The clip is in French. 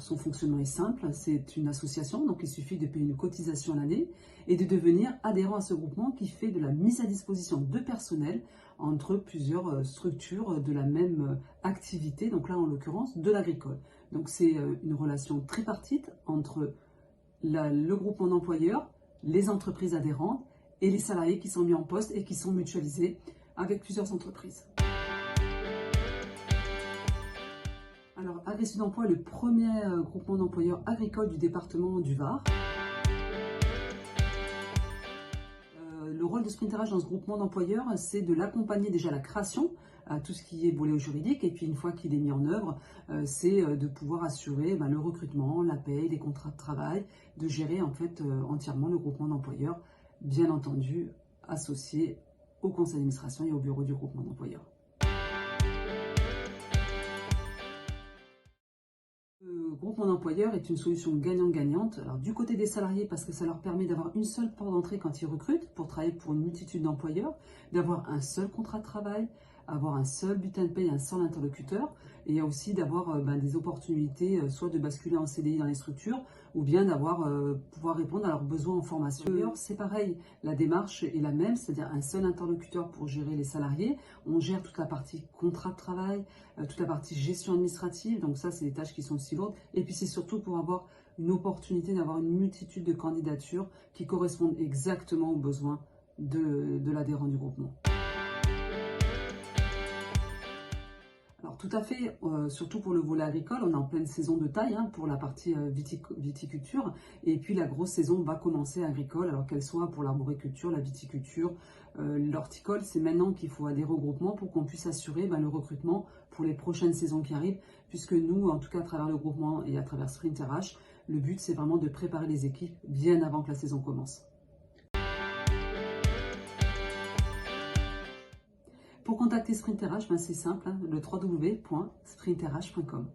son fonctionnement est simple, c'est une association, donc il suffit de payer une cotisation à l'année et de devenir adhérent à ce groupement qui fait de la mise à disposition de personnel entre plusieurs structures de la même activité, donc là en l'occurrence de l'agricole. Donc c'est une relation tripartite entre le groupement d'employeurs, les entreprises adhérentes et les salariés qui sont mis en poste et qui sont mutualisés avec plusieurs entreprises. Alors, AgriSud Emploi est le premier groupement d'employeurs agricoles du département du Var. Le rôle de Sprint RH dans ce groupement d'employeurs, c'est de l'accompagner déjà à la création, à tout ce qui est volet juridique, et puis une fois qu'il est mis en œuvre, c'est de pouvoir assurer le recrutement, la paie, les contrats de travail, de gérer en fait entièrement le groupement d'employeurs, bien entendu associé au conseil d'administration et au bureau du groupement d'employeurs. Le groupement d'employeurs est une solution gagnant-gagnante. Alors du côté des salariés, parce que ça leur permet d'avoir une seule porte d'entrée quand ils recrutent, pour travailler pour une multitude d'employeurs, d'avoir un seul contrat de travail, avoir un seul bulletin de paie, un seul interlocuteur, et aussi d'avoir des opportunités, soit de basculer en CDI dans les structures, ou bien d'avoir pouvoir répondre à leurs besoins en formation. C'est pareil, la démarche est la même, c'est-à-dire un seul interlocuteur pour gérer les salariés. On gère toute la partie contrat de travail, toute la partie gestion administrative, donc ça c'est des tâches qui sont aussi lourdes, et puis c'est surtout pour avoir une opportunité d'avoir une multitude de candidatures qui correspondent exactement aux besoins de l'adhérent du groupement. Alors tout à fait, surtout pour le volet agricole, on est en pleine saison de taille pour la partie viticulture, et puis la grosse saison va commencer agricole, alors qu'elle soit pour l'arboriculture, la viticulture, l'horticole, c'est maintenant qu'il faut adhérer au groupement pour qu'on puisse assurer le recrutement pour les prochaines saisons qui arrivent, puisque nous, en tout cas à travers le groupement et à travers Sprint RH, le but c'est vraiment de préparer les équipes bien avant que la saison commence. Pour contacter Sprint RH, c'est simple, le www.sprintrh.com.